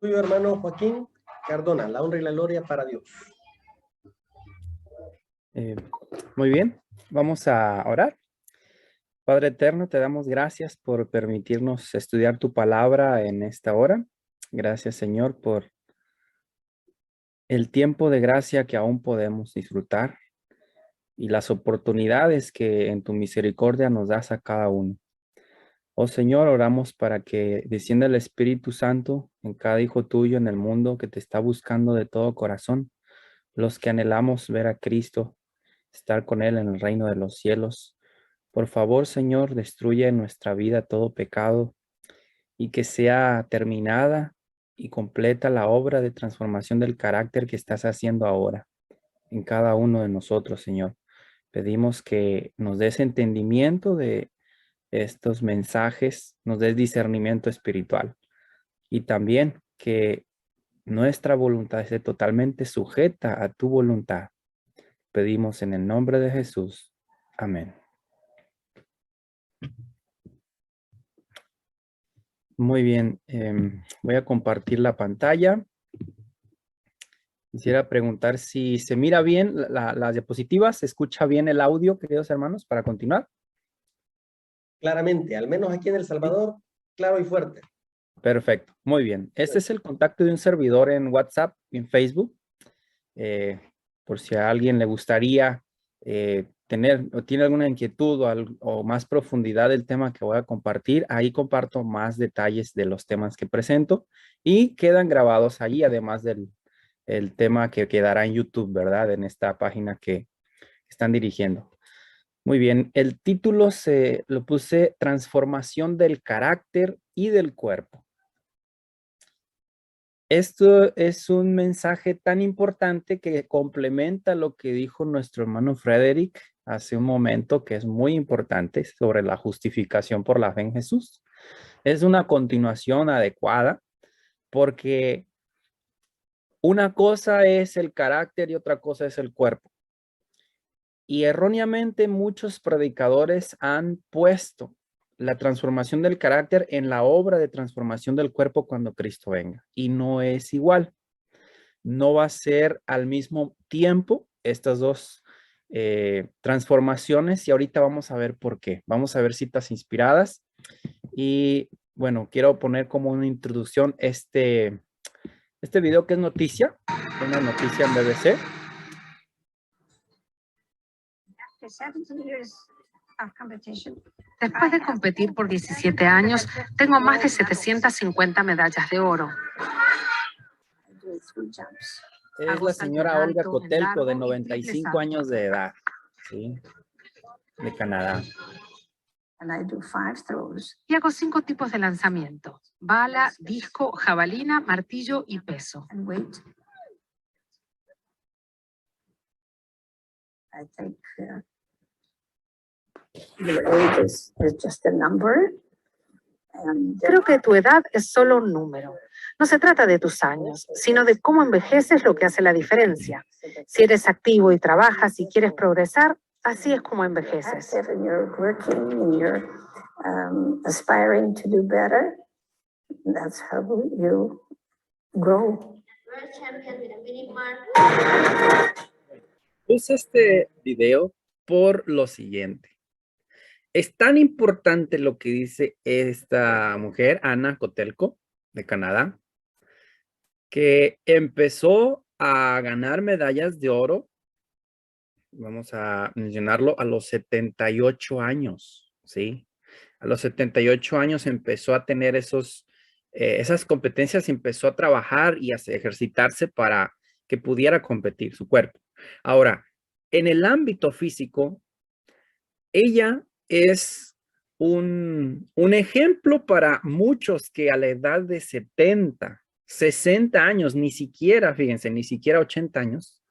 Tuyo, hermano Joaquín Cardona. La honra y la gloria para Dios. Muy bien, vamos a orar. Padre eterno, te damos gracias por permitirnos estudiar tu palabra en esta hora. Gracias, Señor, por el tiempo de gracia que aún podemos disfrutar y las oportunidades que en tu misericordia nos das a cada uno. Oh Señor, oramos para que descienda el Espíritu Santo en cada hijo tuyo en el mundo que te está buscando de todo corazón, los que anhelamos ver a Cristo, estar con Él en el reino de los cielos. Por favor, Señor, destruye en nuestra vida todo pecado y que sea terminada y completa la obra de transformación del carácter que estás haciendo ahora en cada uno de nosotros, Señor. Pedimos que nos des entendimiento de estos mensajes, nos des discernimiento espiritual y también que nuestra voluntad esté totalmente sujeta a tu voluntad. Pedimos en el nombre de Jesús. Amén. Muy bien, voy a compartir la pantalla. Quisiera preguntar si se mira bien las diapositivas, se escucha bien el audio, queridos hermanos, para continuar. Claramente, al menos aquí en El Salvador, claro y fuerte. Perfecto, muy bien. Este es el contacto de un servidor en WhatsApp y en Facebook. Por si a alguien le gustaría tener o tiene alguna inquietud o más profundidad del tema que voy a compartir, ahí comparto más detalles de los temas que presento y quedan grabados allí, además del el tema que quedará en YouTube, ¿verdad? En esta página que están dirigiendo. Muy bien, el título lo puse Transformación del carácter y del cuerpo. Esto es un mensaje tan importante que complementa lo que dijo nuestro hermano Frederick hace un momento, que es muy importante sobre la justificación por la fe en Jesús. Es una continuación adecuada porque una cosa es el carácter y otra cosa es el cuerpo. Y erróneamente muchos predicadores han puesto la transformación del carácter en la obra de transformación del cuerpo cuando Cristo venga. Y no es igual. No va a ser al mismo tiempo estas dos transformaciones y ahorita vamos a ver por qué. Vamos a ver citas inspiradas y bueno, quiero poner como una introducción este video que es noticia, una noticia en BBC. Después de competir por 17 años, tengo más de 750 medallas de oro. Es la señora Olga Kotelko, de 95 años de edad, ¿sí? De Canadá. Y hago 5 tipos de lanzamiento: bala, disco, jabalina, martillo y peso. Creo que tu edad es solo un número. No se trata de tus años, sino de cómo envejeces lo que hace la diferencia. Si eres activo y trabajas y quieres progresar, así es como envejeces. Puse este video por lo siguiente. Es tan importante lo que dice esta mujer, Ana Kotelko, de Canadá, que empezó a ganar medallas de oro, vamos a mencionarlo, a los 78 años, ¿sí? A los 78 años empezó a tener esas competencias, empezó a trabajar y a ejercitarse para que pudiera competir su cuerpo. Ahora, en el ámbito físico, ella es un ejemplo para muchos que a la edad de 70, 60 años, ni siquiera, fíjense, ni siquiera 80 años,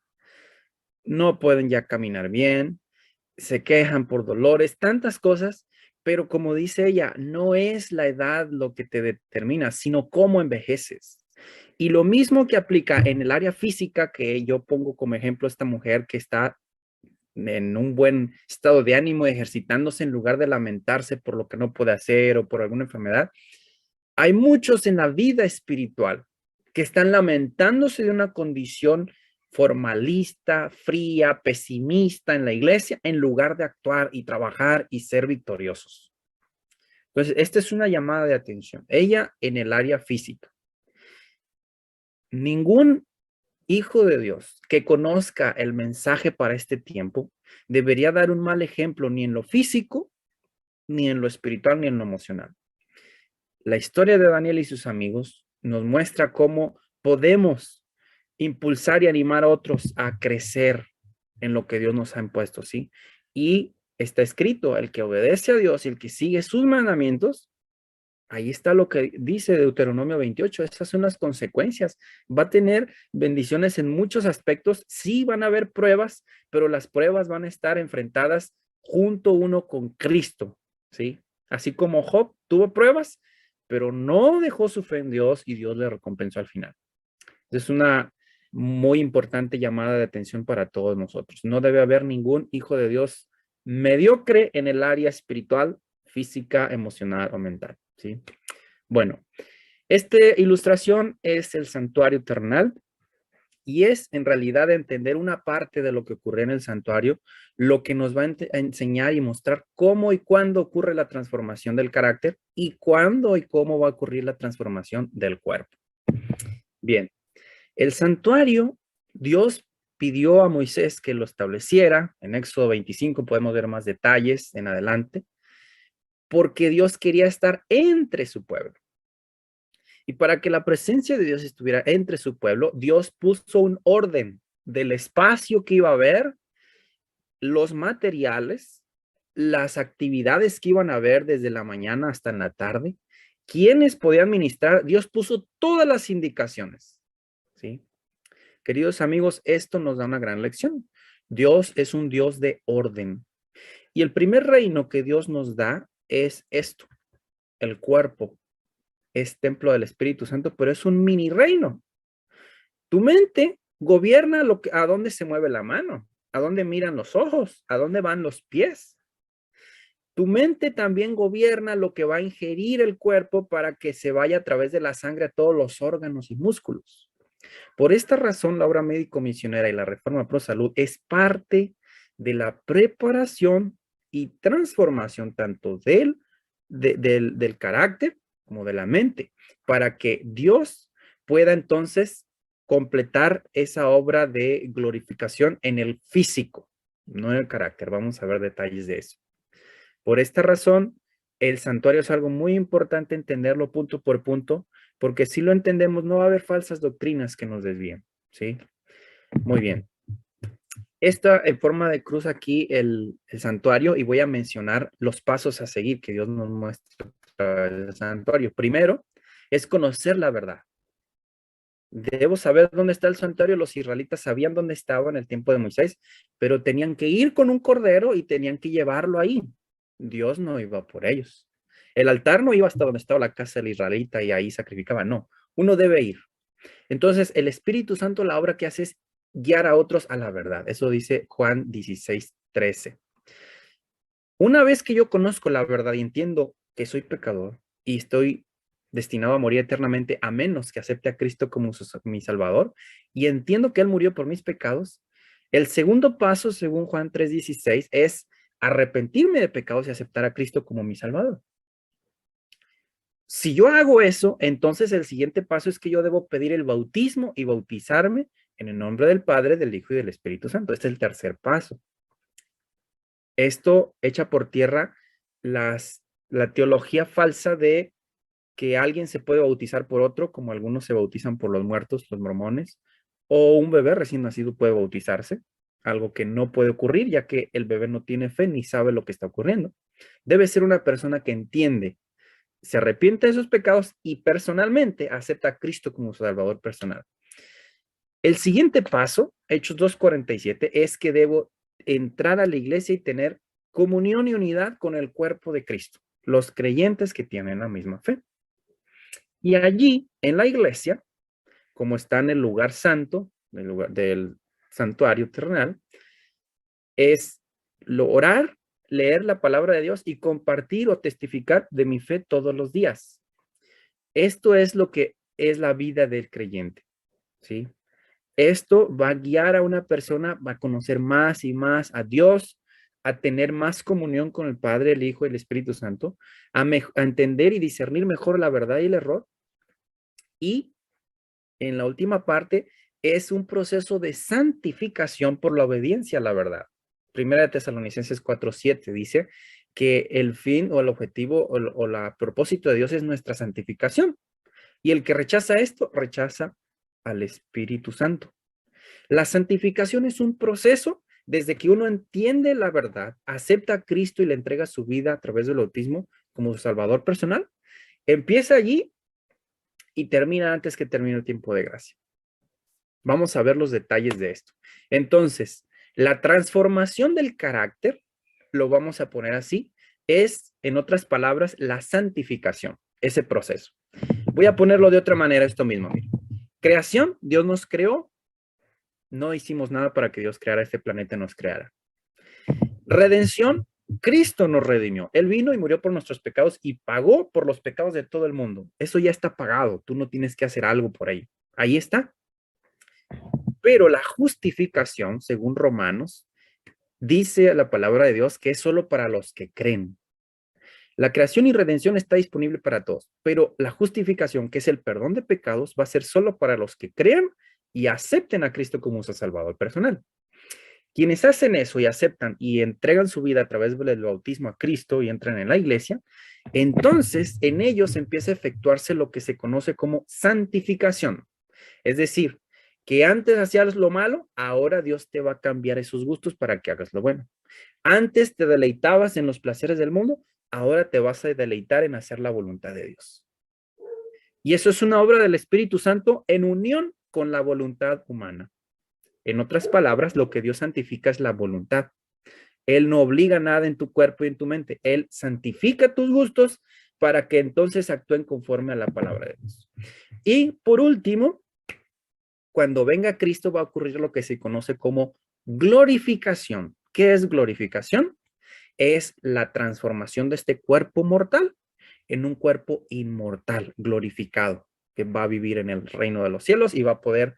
no pueden ya caminar bien, se quejan por dolores, tantas cosas, pero como dice ella, no es la edad lo que te determina, sino cómo envejeces. Y lo mismo que aplica en el área física, que yo pongo como ejemplo a esta mujer que está en un buen estado de ánimo, ejercitándose en lugar de lamentarse por lo que no puede hacer o por alguna enfermedad. Hay muchos en la vida espiritual que están lamentándose de una condición formalista, fría, pesimista en la iglesia, en lugar de actuar y trabajar y ser victoriosos. Entonces, esta es una llamada de atención. Ella en el área física. Ningún hijo de Dios que conozca el mensaje para este tiempo debería dar un mal ejemplo ni en lo físico, ni en lo espiritual, ni en lo emocional. La historia de Daniel y sus amigos nos muestra cómo podemos impulsar y animar a otros a crecer en lo que Dios nos ha impuesto, ¿sí? Y está escrito, el que obedece a Dios y el que sigue sus mandamientos, ahí está lo que dice Deuteronomio 28, esas son las consecuencias. Va a tener bendiciones en muchos aspectos, sí van a haber pruebas, pero las pruebas van a estar enfrentadas junto uno con Cristo, ¿sí? Así como Job tuvo pruebas, pero no dejó su fe en Dios y Dios le recompensó al final. Es una muy importante llamada de atención para todos nosotros. No debe haber ningún hijo de Dios mediocre en el área espiritual, física, emocional o mental, ¿sí? Bueno, esta ilustración es el santuario terrenal y es en realidad entender una parte de lo que ocurre en el santuario, lo que nos va a enseñar y mostrar cómo y cuándo ocurre la transformación del carácter y cuándo y cómo va a ocurrir la transformación del cuerpo. Bien, el santuario, Dios pidió a Moisés que lo estableciera. En Éxodo 25 podemos ver más detalles en adelante, porque Dios quería estar entre su pueblo. Y para que la presencia de Dios estuviera entre su pueblo, Dios puso un orden del espacio que iba a haber, los materiales, las actividades que iban a haber desde la mañana hasta en la tarde, quiénes podían ministrar. Dios puso todas las indicaciones, ¿sí? Queridos amigos, esto nos da una gran lección. Dios es un Dios de orden. Y el primer reino que Dios nos da es esto, el cuerpo. Es templo del Espíritu Santo, pero es un mini reino. Tu mente gobierna a dónde se mueve la mano, a dónde miran los ojos, a dónde van los pies. Tu mente también gobierna lo que va a ingerir el cuerpo para que se vaya a través de la sangre a todos los órganos y músculos. Por esta razón, la obra médico-misionera y la reforma pro salud es parte de la preparación y transformación tanto del carácter como de la mente, para que Dios pueda entonces completar esa obra de glorificación en el físico, no en el carácter. Vamos a ver detalles de eso. Por esta razón, el santuario es algo muy importante entenderlo punto por punto, porque si lo entendemos no va a haber falsas doctrinas que nos desvíen, ¿sí? Muy bien. Esta en forma de cruz aquí el santuario, y voy a mencionar los pasos a seguir que Dios nos muestra el santuario. Primero es conocer la verdad. Debo saber dónde está el santuario. Los israelitas sabían dónde estaba en el tiempo de Moisés, pero tenían que ir con un cordero y tenían que llevarlo ahí. Dios no iba por ellos. El altar no iba hasta donde estaba la casa del israelita y ahí sacrificaba. No, uno debe ir. Entonces, el Espíritu Santo, la obra que hace es guiar a otros a la verdad. Eso dice Juan 16:13. Una vez que yo conozco la verdad y entiendo que soy pecador y estoy destinado a morir eternamente a menos que acepte a Cristo como mi Salvador, y entiendo que Él murió por mis pecados, el segundo paso, según Juan 3:16, es arrepentirme de pecados y aceptar a Cristo como mi Salvador. Si yo hago eso, entonces el siguiente paso es que yo debo pedir el bautismo y bautizarme en el nombre del Padre, del Hijo y del Espíritu Santo. Este es el tercer paso. Esto echa por tierra la teología falsa de que alguien se puede bautizar por otro, como algunos se bautizan por los muertos, los mormones, o un bebé recién nacido puede bautizarse, algo que no puede ocurrir, ya que el bebé no tiene fe ni sabe lo que está ocurriendo. Debe ser una persona que entiende, se arrepiente de sus pecados y personalmente acepta a Cristo como su Salvador personal. El siguiente paso, Hechos 2:47, es que debo entrar a la iglesia y tener comunión y unidad con el cuerpo de Cristo, los creyentes que tienen la misma fe. Y allí, en la iglesia, como está en el lugar santo, el lugar del santuario terrenal, es orar, leer la palabra de Dios y compartir o testificar de mi fe todos los días. Esto es lo que es la vida del creyente, ¿sí? Esto va a guiar a una persona, va a conocer más y más a Dios, a tener más comunión con el Padre, el Hijo y el Espíritu Santo, a entender y discernir mejor la verdad y el error. Y en la última parte es un proceso de santificación por la obediencia a la verdad. Primera de Tesalonicenses 4:7 dice que el fin o el objetivo o el propósito de Dios es nuestra santificación. Y el que rechaza esto, rechaza al Espíritu Santo. La santificación es un proceso desde que uno entiende la verdad, acepta a Cristo y le entrega su vida a través del bautismo como su salvador personal. Empieza allí y termina antes que termine el tiempo de gracia. Vamos a ver los detalles de esto. Entonces, la transformación del carácter, lo vamos a poner así, es, en otras palabras, la santificación, ese proceso. Voy a ponerlo de otra manera esto mismo. Mira. Creación, Dios nos creó. No hicimos nada para que Dios creara este planeta y nos creara. Redención, Cristo nos redimió. Él vino y murió por nuestros pecados y pagó por los pecados de todo el mundo. Eso ya está pagado. Tú no tienes que hacer algo por ahí. Ahí está. Pero la justificación, según Romanos, dice la palabra de Dios que es solo para los que creen. La creación y redención está disponible para todos, pero la justificación, que es el perdón de pecados, va a ser solo para los que crean y acepten a Cristo como su salvador personal. Quienes hacen eso y aceptan y entregan su vida a través del bautismo a Cristo y entran en la iglesia, entonces en ellos empieza a efectuarse lo que se conoce como santificación. Es decir, que antes hacías lo malo, ahora Dios te va a cambiar esos gustos para que hagas lo bueno. Antes te deleitabas en los placeres del mundo, ahora te vas a deleitar en hacer la voluntad de Dios. Y eso es una obra del Espíritu Santo en unión con la voluntad humana. En otras palabras, lo que Dios santifica es la voluntad. Él no obliga nada en tu cuerpo y en tu mente. Él santifica tus gustos para que entonces actúen conforme a la palabra de Dios. Y por último, cuando venga Cristo va a ocurrir lo que se conoce como glorificación. ¿Qué es glorificación? Es la transformación de este cuerpo mortal en un cuerpo inmortal, glorificado, que va a vivir en el reino de los cielos y va a poder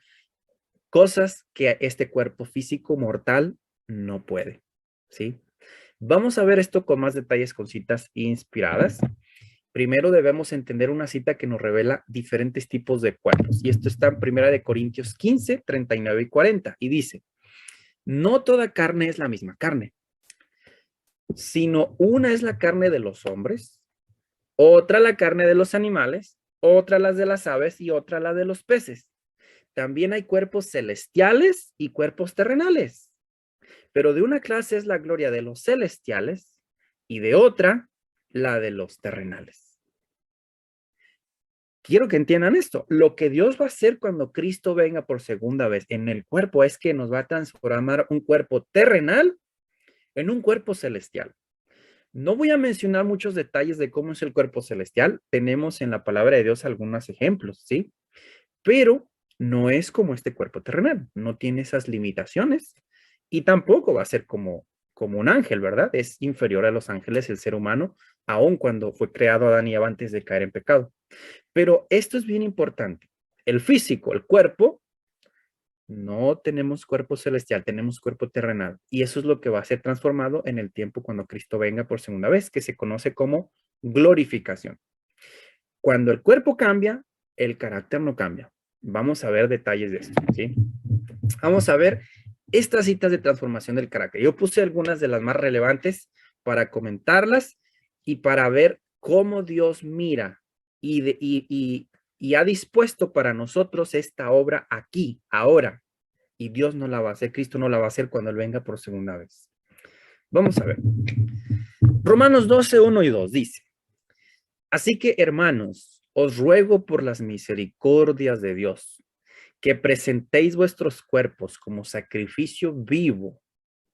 cosas que este cuerpo físico mortal no puede, ¿sí? Vamos a ver esto con más detalles con citas inspiradas. Primero debemos entender una cita que nos revela diferentes tipos de cuerpos. Y esto está en 1 Corintios 15, 39 y 40. Y dice, no toda carne es la misma carne, sino una es la carne de los hombres, otra la carne de los animales, otra las de las aves y otra la de los peces. También hay cuerpos celestiales y cuerpos terrenales, pero de una clase es la gloria de los celestiales y de otra la de los terrenales. Quiero que entiendan esto. Lo que Dios va a hacer cuando Cristo venga por segunda vez en el cuerpo es que nos va a transformar un cuerpo terrenal en un cuerpo celestial. No voy a mencionar muchos detalles de cómo es el cuerpo celestial. Tenemos en la palabra de Dios algunos ejemplos, ¿sí? Pero no es como este cuerpo terrenal. No tiene esas limitaciones y tampoco va a ser como un ángel, ¿verdad? Es inferior a los ángeles el ser humano, aun cuando fue creado Adán y Eva antes de caer en pecado. Pero esto es bien importante. El físico, el cuerpo, no tenemos cuerpo celestial, tenemos cuerpo terrenal. Y eso es lo que va a ser transformado en el tiempo cuando Cristo venga por segunda vez, que se conoce como glorificación. Cuando el cuerpo cambia, el carácter no cambia. Vamos a ver detalles de esto, ¿sí? Vamos a ver estas citas de transformación del carácter. Yo puse algunas de las más relevantes para comentarlas y para ver cómo Dios mira y ha dispuesto para nosotros esta obra aquí, ahora. Y Dios no la va a hacer, Cristo no la va a hacer cuando Él venga por segunda vez. Vamos a ver. Romanos 12, 1 y 2 dice, así que hermanos, os ruego por las misericordias de Dios, que presentéis vuestros cuerpos como sacrificio vivo,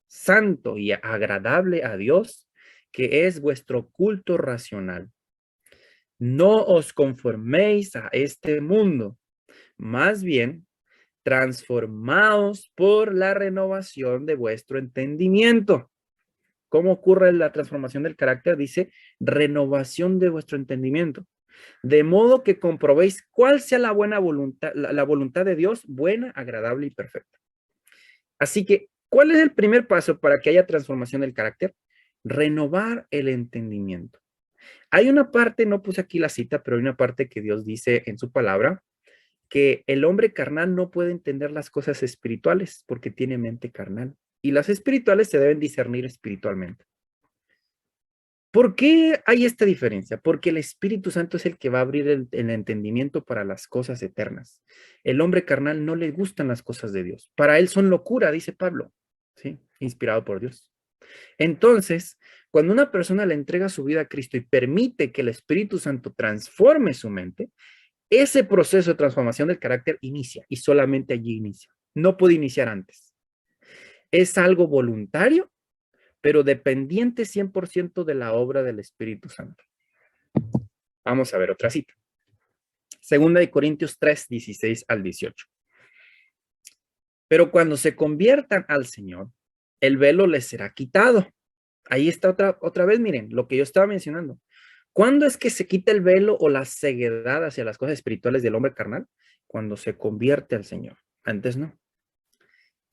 santo y agradable a Dios, que es vuestro culto racional. No os conforméis a este mundo, más bien transformaos por la renovación de vuestro entendimiento. ¿Cómo ocurre la transformación del carácter? Dice renovación de vuestro entendimiento. de modo que comprobéis cuál sea la buena voluntad, la voluntad de Dios, buena, agradable y perfecta. Así que, ¿cuál es el primer paso para que haya transformación del carácter? Renovar el entendimiento. Hay una parte, no puse aquí la cita, pero hay una parte que Dios dice en su palabra, que el hombre carnal no puede entender las cosas espirituales porque tiene mente carnal. Y las espirituales se deben discernir espiritualmente. ¿Por qué hay esta diferencia? Porque el Espíritu Santo es el que va a abrir el entendimiento para las cosas eternas. El hombre carnal no le gustan las cosas de Dios. Para él son locura, dice Pablo, ¿sí? Inspirado por Dios. Entonces, cuando una persona le entrega su vida a Cristo y permite que el Espíritu Santo transforme su mente, ese proceso de transformación del carácter inicia y solamente allí inicia. No puede iniciar antes. Es algo voluntario, pero dependiente 100% de la obra del Espíritu Santo. Vamos a ver otra cita. Segunda de Corintios 3, 16 al 18. Pero cuando se conviertan al Señor, el velo les será quitado. Ahí está otra vez, miren, lo que yo estaba mencionando. ¿Cuándo es que se quita el velo o la ceguedad hacia las cosas espirituales del hombre carnal? Cuando se convierte al Señor. Antes no.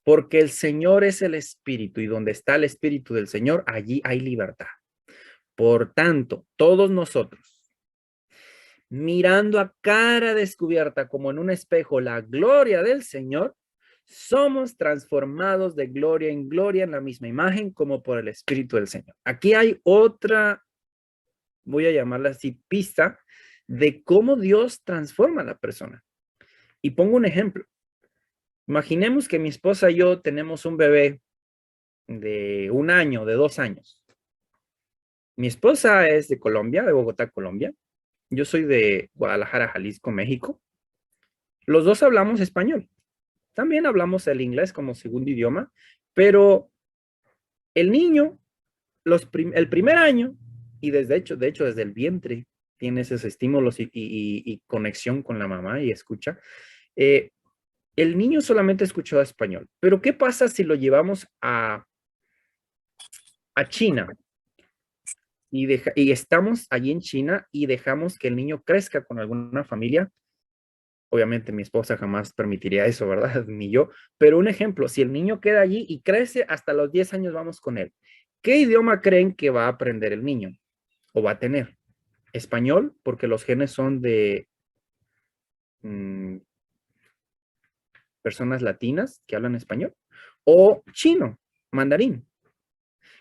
Porque el Señor es el Espíritu y donde está el Espíritu del Señor, allí hay libertad. Por tanto, todos nosotros, mirando a cara descubierta como en un espejo la gloria del Señor, somos transformados de gloria en gloria en la misma imagen como por el Espíritu del Señor. Aquí hay otra, voy a llamarla así, pista de cómo Dios transforma a la persona. Y pongo un ejemplo. Imaginemos que mi esposa y yo tenemos un bebé de 1 año, de 2 años. Mi esposa es de Colombia, de Bogotá, Colombia. Yo soy de Guadalajara, Jalisco, México. Los dos hablamos español. También hablamos el inglés como segundo idioma, pero el niño, el primer año, y de hecho, desde el vientre, tiene esos estímulos y conexión con la mamá y escucha. El niño solamente escuchó español. Pero ¿qué pasa si lo llevamos a China? Y estamos allí en China y dejamos que el niño crezca con alguna familia. Obviamente mi esposa jamás permitiría eso, ¿verdad? Ni yo. Pero un ejemplo, si el niño queda allí y crece hasta los 10 años, vamos con él. ¿Qué idioma creen que va a aprender el niño? ¿O va a tener? Español, porque los genes son de personas latinas que hablan español. O chino, mandarín.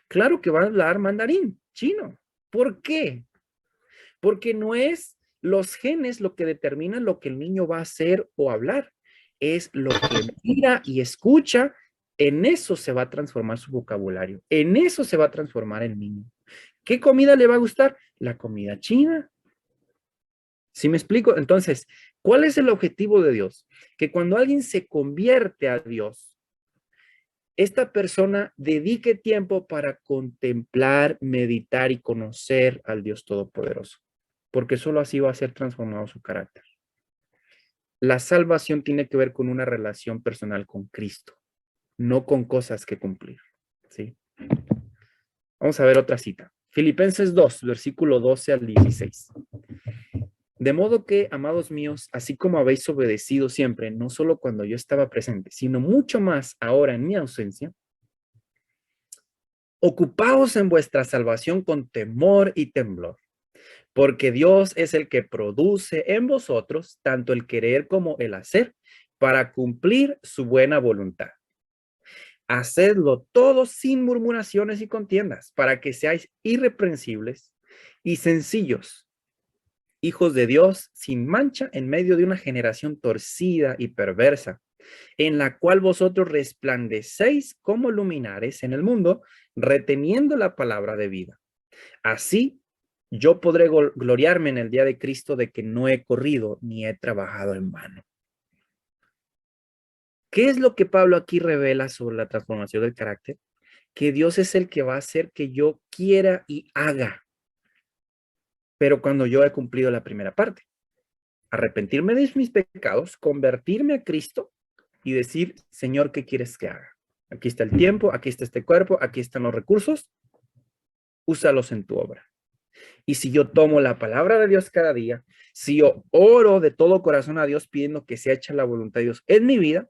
Claro que va a hablar mandarín, chino. ¿Por qué? Porque no es los genes lo que determinan lo que el niño va a hacer o hablar. Es lo que mira y escucha. En eso se va a transformar su vocabulario. En eso se va a transformar el niño. ¿Qué comida le va a gustar? La comida china. ¿Sí me explico? Entonces, ¿cuál es el objetivo de Dios? Que cuando alguien se convierte a Dios, esta persona dedique tiempo para contemplar, meditar y conocer al Dios Todopoderoso, porque solo así va a ser transformado su carácter. La salvación tiene que ver con una relación personal con Cristo, no con cosas que cumplir, ¿sí? Vamos a ver otra cita. Filipenses 2, versículo 12 al 16. De modo que, amados míos, así como habéis obedecido siempre, no solo cuando yo estaba presente, sino mucho más ahora en mi ausencia, ocupaos en vuestra salvación con temor y temblor, porque Dios es el que produce en vosotros tanto el querer como el hacer para cumplir su buena voluntad. Hacedlo todo sin murmuraciones y contiendas, para que seáis irreprensibles y sencillos, hijos de Dios sin mancha en medio de una generación torcida y perversa, en la cual vosotros resplandecéis como luminares en el mundo, reteniendo la palabra de vida. Así, yo podré gloriarme en el día de Cristo de que no he corrido ni he trabajado en vano. ¿Qué es lo que Pablo aquí revela sobre la transformación del carácter? Que Dios es el que va a hacer que yo quiera y haga. Pero cuando yo he cumplido la primera parte, arrepentirme de mis pecados, convertirme a Cristo y decir, Señor, ¿qué quieres que haga? Aquí está el tiempo, aquí está este cuerpo, aquí están los recursos, úsalos en tu obra. Y si yo tomo la palabra de Dios cada día, si yo oro de todo corazón a Dios pidiendo que sea hecha la voluntad de Dios en mi vida,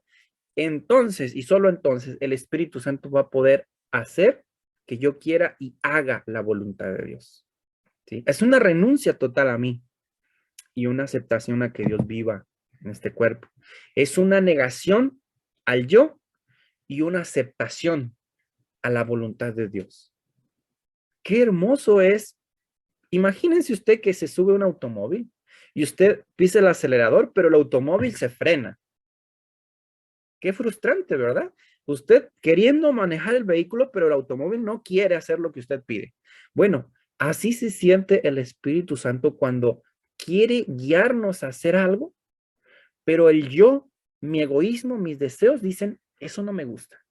entonces y solo entonces el Espíritu Santo va a poder hacer que yo quiera y haga la voluntad de Dios. ¿Sí? Es una renuncia total a mí y una aceptación a que Dios viva en este cuerpo. Es una negación al yo y una aceptación a la voluntad de Dios. Qué hermoso es. Imagínense usted que se sube a un automóvil y usted pisa el acelerador, pero el automóvil se frena. Qué frustrante, ¿verdad? Usted queriendo manejar el vehículo, pero el automóvil no quiere hacer lo que usted pide. Bueno, así se siente el Espíritu Santo cuando quiere guiarnos a hacer algo, pero el yo, mi egoísmo, mis deseos dicen, eso no me gusta.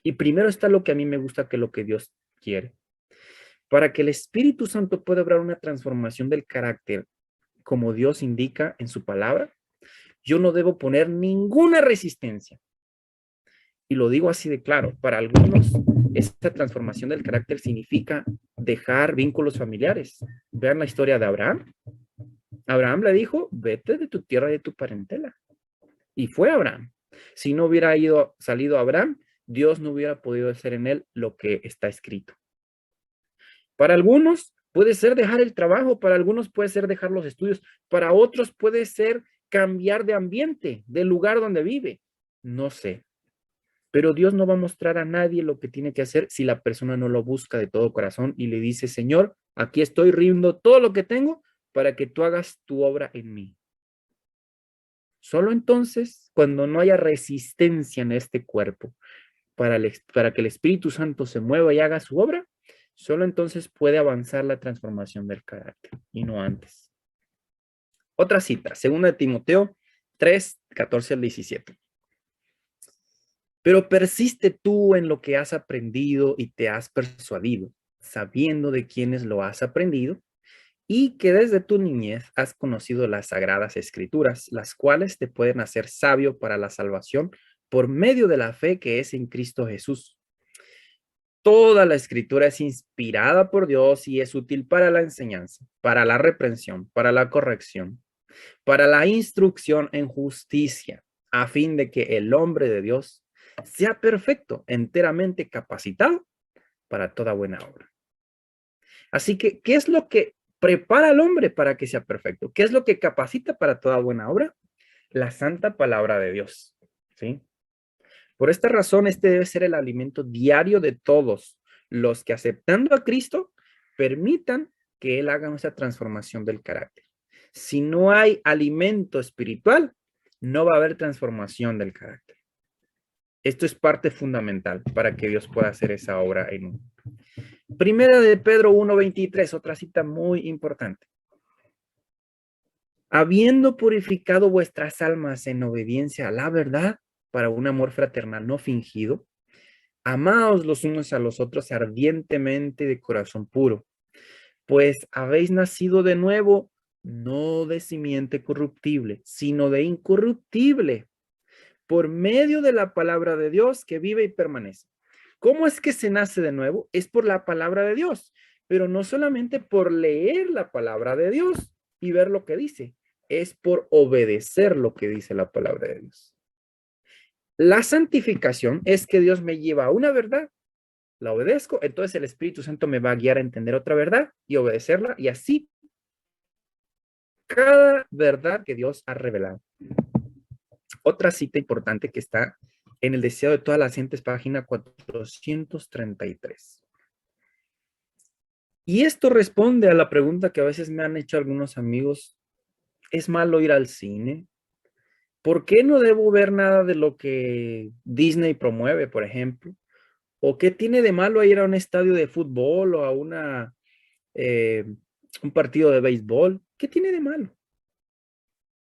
Y primero está lo que a mí me gusta que lo que Dios quiere. Para que el Espíritu Santo pueda obrar una transformación del carácter, como Dios indica en su palabra, yo no debo poner ninguna resistencia. Y lo digo así de claro, para algunos esta transformación del carácter significa dejar vínculos familiares. Vean la historia de Abraham. Abraham le dijo, vete de tu tierra y de tu parentela. Y fue Abraham. Si no hubiera salido Abraham, Dios no hubiera podido hacer en él lo que está escrito. Para algunos puede ser dejar el trabajo, para algunos puede ser dejar los estudios, para otros puede ser cambiar de ambiente, del lugar donde vive. No sé. Pero Dios no va a mostrar a nadie lo que tiene que hacer si la persona no lo busca de todo corazón y le dice, Señor, aquí estoy rindo todo lo que tengo para que tú hagas tu obra en mí. Solo entonces, cuando no haya resistencia en este cuerpo para que el Espíritu Santo se mueva y haga su obra, solo entonces puede avanzar la transformación del carácter y no antes. Otra cita, 2 Timoteo 3, 14 al 17. Pero persiste tú en lo que has aprendido y te has persuadido, sabiendo de quiénes lo has aprendido y que desde tu niñez has conocido las sagradas escrituras, las cuales te pueden hacer sabio para la salvación por medio de la fe que es en Cristo Jesús. Toda la escritura es inspirada por Dios y es útil para la enseñanza, para la reprensión, para la corrección, para la instrucción en justicia, a fin de que el hombre de Dios sea perfecto, enteramente capacitado para toda buena obra. Así que, ¿qué es lo que prepara al hombre para que sea perfecto? ¿Qué es lo que capacita para toda buena obra? La santa palabra de Dios, ¿sí? Por esta razón, este debe ser el alimento diario de todos los que, aceptando a Cristo, permitan que Él haga esa transformación del carácter. Si no hay alimento espiritual, no va a haber transformación del carácter. Esto es parte fundamental para que Dios pueda hacer esa obra en uno. Primera de Pedro 1:23, otra cita muy importante. Habiendo purificado vuestras almas en obediencia a la verdad, para un amor fraternal no fingido, amaos los unos a los otros ardientemente de corazón puro, pues habéis nacido de nuevo, no de simiente corruptible, sino de incorruptible, por medio de la palabra de Dios que vive y permanece. ¿Cómo es que se nace de nuevo? Es por la palabra de Dios, pero no solamente por leer la palabra de Dios y ver lo que dice, es por obedecer lo que dice la palabra de Dios. La santificación es que Dios me lleva a una verdad, la obedezco, entonces el Espíritu Santo me va a guiar a entender otra verdad y obedecerla, y así cada verdad que Dios ha revelado. Otra cita importante que está en el deseo de todas las gentes, página 433. Y esto responde a la pregunta que a veces me han hecho algunos amigos: ¿es malo ir al cine? ¿Por qué no debo ver nada de lo que Disney promueve, por ejemplo? ¿O qué tiene de malo ir a un estadio de fútbol o a un partido de béisbol? ¿Qué tiene de malo?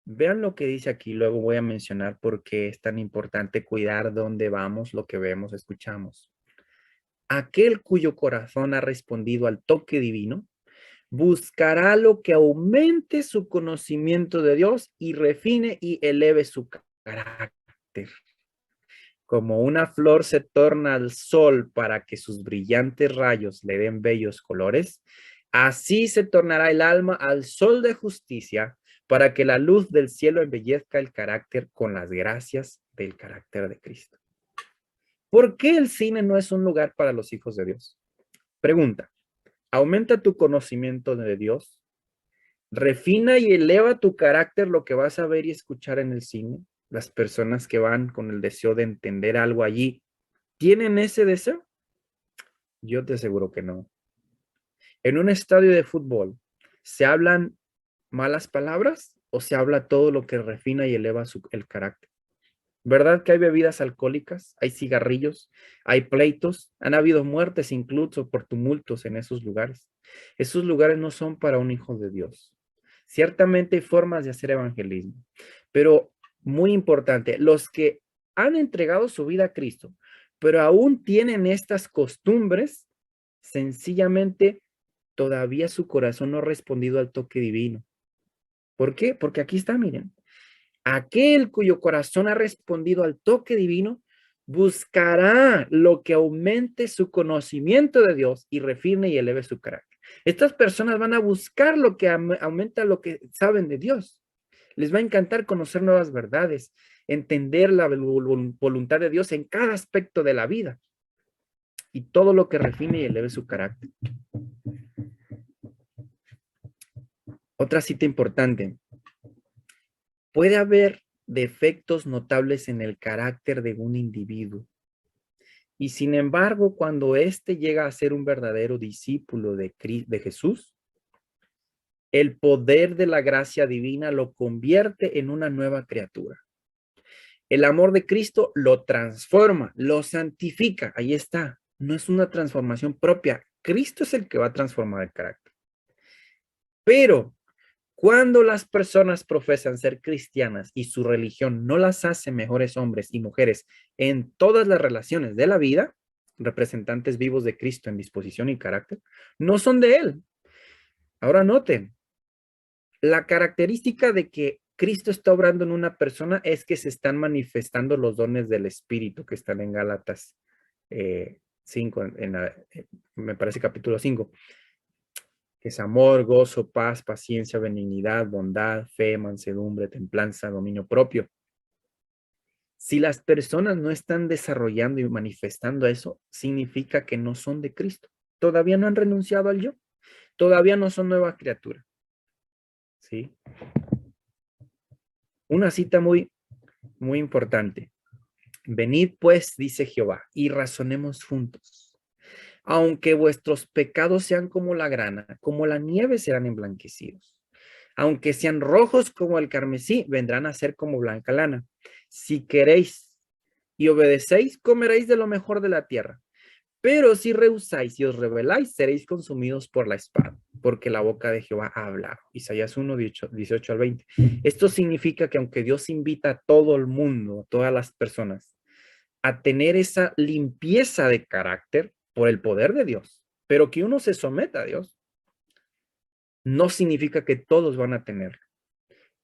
Vean lo que dice aquí, luego voy a mencionar por qué es tan importante cuidar dónde vamos, lo que vemos, escuchamos. Aquel cuyo corazón ha respondido al toque divino, buscará lo que aumente su conocimiento de Dios y refine y eleve su carácter. Como una flor se torna al sol para que sus brillantes rayos le den bellos colores, Así se tornará el alma al sol de justicia, para que la luz del cielo embellezca el carácter con las gracias del carácter de Cristo. ¿Por qué el cine no es un lugar para los hijos de Dios? Pregunta, ¿aumenta tu conocimiento de Dios? ¿Refina y eleva tu carácter lo que vas a ver y escuchar en el cine? Las personas que van con el deseo de entender algo allí, ¿tienen ese deseo? Yo te aseguro que no. En un estadio de fútbol, ¿se hablan malas palabras o se habla todo lo que refina y eleva el carácter? ¿Verdad que hay bebidas alcohólicas, hay cigarrillos, hay pleitos? Han habido muertes incluso por tumultos en esos lugares. Esos lugares no son para un hijo de Dios. Ciertamente hay formas de hacer evangelismo, pero muy importante, los que han entregado su vida a Cristo, pero aún tienen estas costumbres, sencillamente todavía su corazón no ha respondido al toque divino. ¿Por qué? Porque aquí está, miren. Aquel cuyo corazón ha respondido al toque divino buscará lo que aumente su conocimiento de Dios y refine y eleve su carácter. Estas personas van a buscar lo que aumenta lo que saben de Dios. Les va a encantar conocer nuevas verdades, entender la voluntad de Dios en cada aspecto de la vida y todo lo que refine y eleve su carácter. Otra cita importante. Puede haber defectos notables en el carácter de un individuo. Y sin embargo, cuando éste llega a ser un verdadero discípulo de Jesús, el poder de la gracia divina lo convierte en una nueva criatura. El amor de Cristo lo transforma, lo santifica. Ahí está. No es una transformación propia. Cristo es el que va a transformar el carácter. Pero cuando las personas profesan ser cristianas y su religión no las hace mejores hombres y mujeres en todas las relaciones de la vida, representantes vivos de Cristo en disposición y carácter, no son de Él. Ahora noten, la característica de que Cristo está obrando en una persona es que se están manifestando los dones del Espíritu que están en Gálatas 5, me parece capítulo 5. Que es amor, gozo, paz, paciencia, benignidad, bondad, fe, mansedumbre, templanza, dominio propio. Si las personas no están desarrollando y manifestando eso, significa que no son de Cristo. Todavía no han renunciado al yo. Todavía no son nueva criatura. ¿Sí? Una cita muy importante. Venid pues, dice Jehová, y razonemos juntos. Aunque vuestros pecados sean como la grana, como la nieve serán emblanquecidos. Aunque sean rojos como el carmesí, vendrán a ser como blanca lana. Si queréis y obedecéis, comeréis de lo mejor de la tierra. Pero si rehusáis y os rebeláis, seréis consumidos por la espada, porque la boca de Jehová ha hablado. Isaías 1, 18 al 20. Esto significa que aunque Dios invita a todo el mundo, a todas las personas, a tener esa limpieza de carácter por el poder de Dios, pero que uno se someta a Dios, no significa que todos van a tenerlo.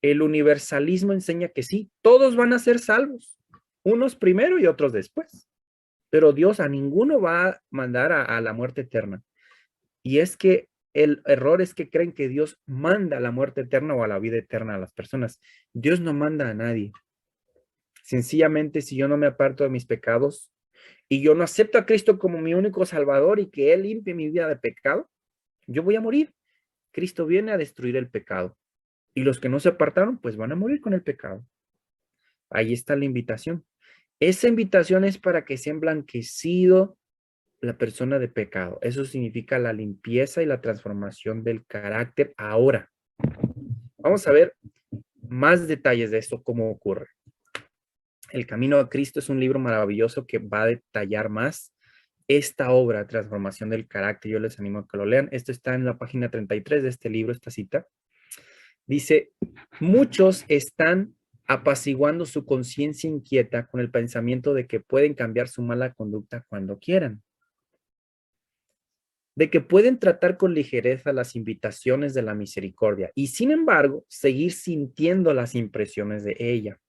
El universalismo enseña que sí, todos van a ser salvos, unos primero y otros después, pero Dios a ninguno va a mandar a la muerte eterna. Y es que el error es que creen que Dios manda la muerte eterna o a la vida eterna a las personas. Dios no manda a nadie. Sencillamente, si yo no me aparto de mis pecados y yo no acepto a Cristo como mi único salvador y que Él limpie mi vida de pecado, yo voy a morir. Cristo viene a destruir el pecado. Y los que no se apartaron, pues van a morir con el pecado. Ahí está la invitación. Esa invitación es para que sea emblanquecido la persona de pecado. Eso significa la limpieza y la transformación del carácter ahora. Vamos a ver más detalles de esto, cómo ocurre. El Camino a Cristo es un libro maravilloso que va a detallar más esta obra, transformación del carácter. Yo les animo a que lo lean. Esto está en la página 33 de este libro, esta cita. Dice, muchos están apaciguando su conciencia inquieta con el pensamiento de que pueden cambiar su mala conducta cuando quieran. De que pueden tratar con ligereza las invitaciones de la misericordia y, sin embargo, seguir sintiendo las impresiones de ella.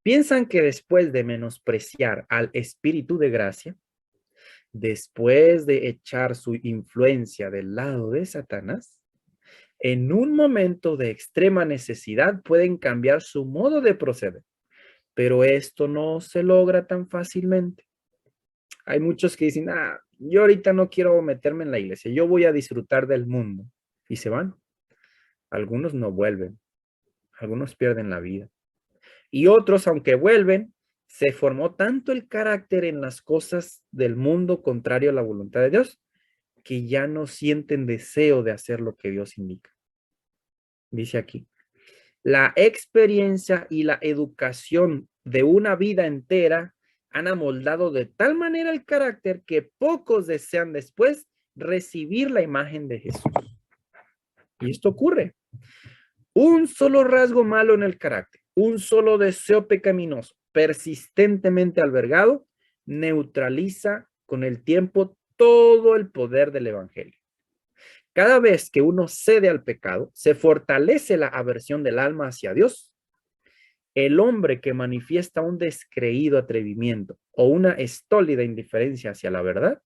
Piensan que después de menospreciar al Espíritu de gracia, después de echar su influencia del lado de Satanás, en un momento de extrema necesidad pueden cambiar su modo de proceder, pero esto no se logra tan fácilmente. Hay muchos que dicen, yo ahorita no quiero meterme en la iglesia, yo voy a disfrutar del mundo, y se van. Algunos no vuelven, algunos pierden la vida. Y otros, aunque vuelven, se formó tanto el carácter en las cosas del mundo contrario a la voluntad de Dios, que ya no sienten deseo de hacer lo que Dios indica. Dice aquí, la experiencia y la educación de una vida entera han amoldado de tal manera el carácter que pocos desean después recibir la imagen de Jesús. Y esto ocurre. Un solo rasgo malo en el carácter, un solo deseo pecaminoso, persistentemente albergado, neutraliza con el tiempo todo el poder del evangelio. Cada vez que uno cede al pecado, se fortalece la aversión del alma hacia Dios. El hombre que manifiesta un descreído atrevimiento o una estólida indiferencia hacia la verdad,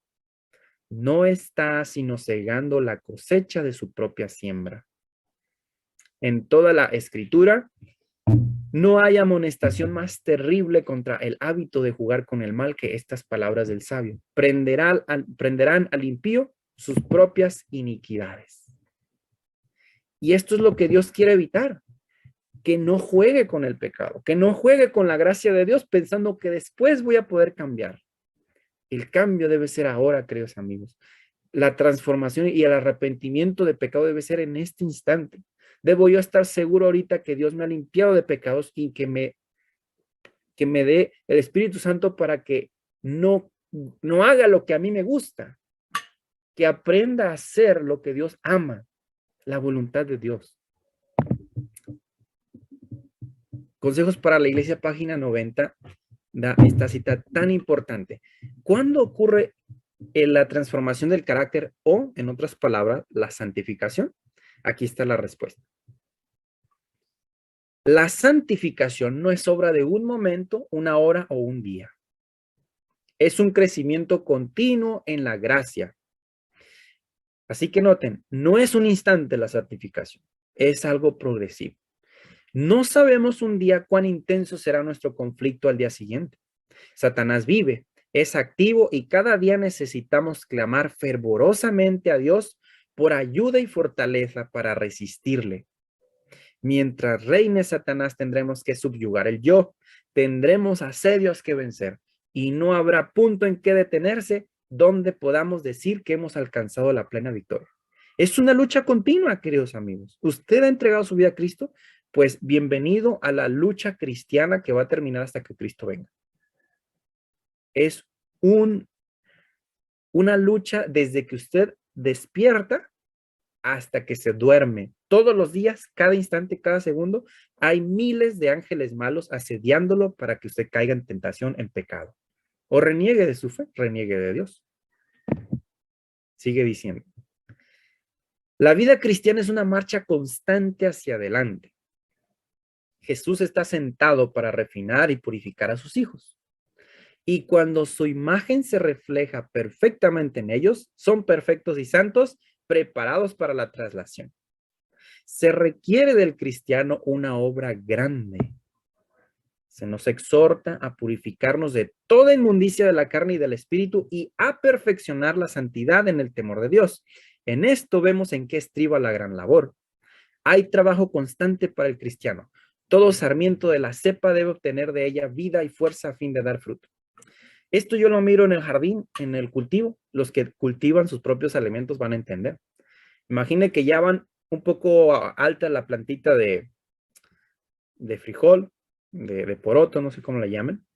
no está sino cegando la cosecha de su propia siembra. En toda la escritura, no hay amonestación más terrible contra el hábito de jugar con el mal que estas palabras del sabio. Prenderán al impío sus propias iniquidades. Y esto es lo que Dios quiere evitar, que no juegue con el pecado, que no juegue con la gracia de Dios pensando que después voy a poder cambiar. El cambio debe ser ahora, queridos amigos. La transformación y el arrepentimiento de pecado debe ser en este instante. Debo yo estar seguro ahorita que Dios me ha limpiado de pecados y que me dé el Espíritu Santo para que no haga lo que a mí me gusta, que aprenda a hacer lo que Dios ama, la voluntad de Dios. Consejos para la Iglesia, página 90, da esta cita tan importante. ¿Cuándo ocurre la transformación del carácter o, en otras palabras, la santificación? Aquí está la respuesta. La santificación no es obra de un momento, una hora o un día. Es un crecimiento continuo en la gracia. Así que noten, no es un instante la santificación, es algo progresivo. No sabemos un día cuán intenso será nuestro conflicto al día siguiente. Satanás vive, es activo y cada día necesitamos clamar fervorosamente a Dios por ayuda y fortaleza para resistirle. Mientras reine Satanás, tendremos que subyugar el yo, tendremos asedios que vencer y no habrá punto en que detenerse donde podamos decir que hemos alcanzado la plena victoria. Es una lucha continua, queridos amigos. ¿Usted ha entregado su vida a Cristo? Pues bienvenido a la lucha cristiana que va a terminar hasta que Cristo venga. Es una lucha desde que usted despierta hasta que se duerme. Todos los días, cada instante, cada segundo, hay miles de ángeles malos asediándolo para que usted caiga en tentación, en pecado. O reniegue de su fe, reniegue de Dios. Sigue diciendo. La vida cristiana es una marcha constante hacia adelante. Jesús está sentado para refinar y purificar a sus hijos. Y cuando su imagen se refleja perfectamente en ellos, son perfectos y santos, preparados para la traslación. Se requiere del cristiano una obra grande. Se nos exhorta a purificarnos de toda inmundicia de la carne y del espíritu y a perfeccionar la santidad en el temor de Dios. En esto vemos en qué estriba la gran labor. Hay trabajo constante para el cristiano. Todo sarmiento de la cepa debe obtener de ella vida y fuerza a fin de dar fruto. Esto yo lo miro en el jardín, en el cultivo. Los que cultivan sus propios alimentos van a entender. Imagine que ya van un poco alta la plantita de frijol, de poroto, no sé cómo la llaman,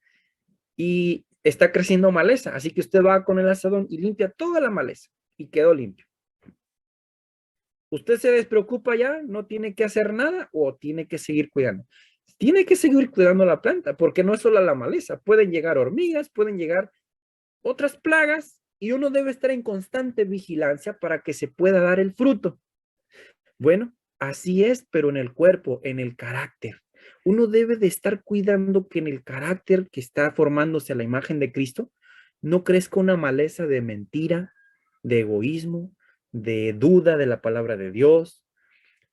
y está creciendo maleza. Así que usted va con el azadón y limpia toda la maleza y quedó limpio. ¿Usted se despreocupa ya? ¿No tiene que hacer nada o tiene que seguir cuidando? Tiene que seguir cuidando la planta porque no es solo la maleza. Pueden llegar hormigas, pueden llegar otras plagas y uno debe estar en constante vigilancia para que se pueda dar el fruto. Bueno, así es, pero en el cuerpo, en el carácter. Uno debe de estar cuidando que en el carácter que está formándose a la imagen de Cristo no crezca una maleza de mentira, de egoísmo, de duda de la palabra de Dios,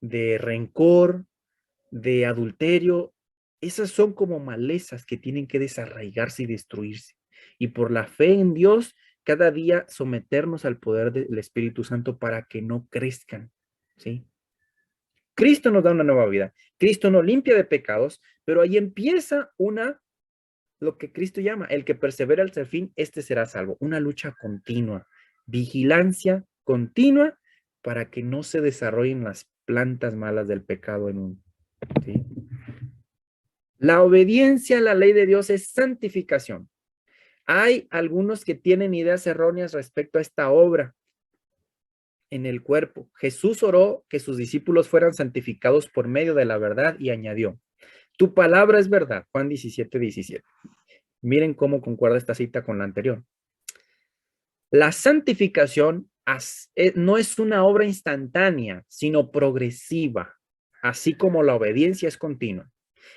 de rencor, de adulterio. Esas son como malezas que tienen que desarraigarse y destruirse. Y por la fe en Dios, cada día someternos al poder del Espíritu Santo para que no crezcan, ¿sí? Cristo nos da una nueva vida. Cristo nos limpia de pecados, pero ahí empieza lo que Cristo llama, el que persevera hasta el fin, este será salvo. Una lucha continua, vigilancia continua para que no se desarrollen las plantas malas del pecado en uno, ¿sí? La obediencia a la ley de Dios es santificación. Hay algunos que tienen ideas erróneas respecto a esta obra en el cuerpo. Jesús oró que sus discípulos fueran santificados por medio de la verdad y añadió, tu palabra es verdad, Juan 17:17. Miren cómo concuerda esta cita con la anterior. La santificación no es una obra instantánea, sino progresiva, así como la obediencia es continua.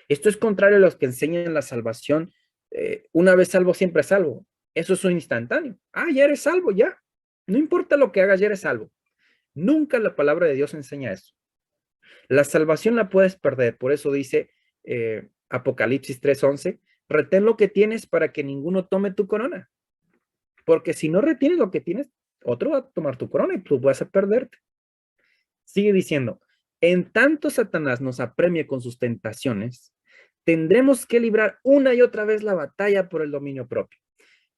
Esto es contrario a los que enseñan la salvación, una vez salvo, siempre salvo. Eso es un instantáneo. Ya eres salvo, ya. No importa lo que hagas, ya eres salvo. Nunca la palabra de Dios enseña eso. La salvación la puedes perder, por eso dice Apocalipsis 3:11, retén lo que tienes para que ninguno tome tu corona. Porque si no retienes lo que tienes, otro va a tomar tu corona y tú vas a perderte. Sigue diciendo, en tanto Satanás nos apremie con sus tentaciones, tendremos que librar una y otra vez la batalla por el dominio propio.